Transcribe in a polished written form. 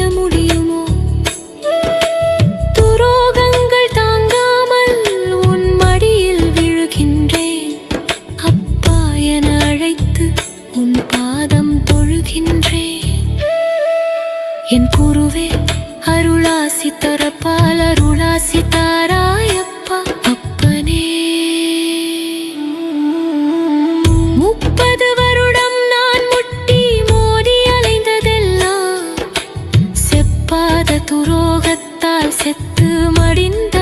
முடியுமோ? துரோகங்கள் தாங்காமல் உன் மடியில் விழுகின்றேன். அப்பா என அழைத்து உன் பாதம் தொழுகின்றேன். என் குருவே, அருளாசி தரப்பால் அருளாசி தாராயப்பா. அப்பனே, 30 வருடம் நான் முட்டி மோதி அலைந்ததெல்லாம் செப்பாத துரோகத்தால் செத்து மடிந்த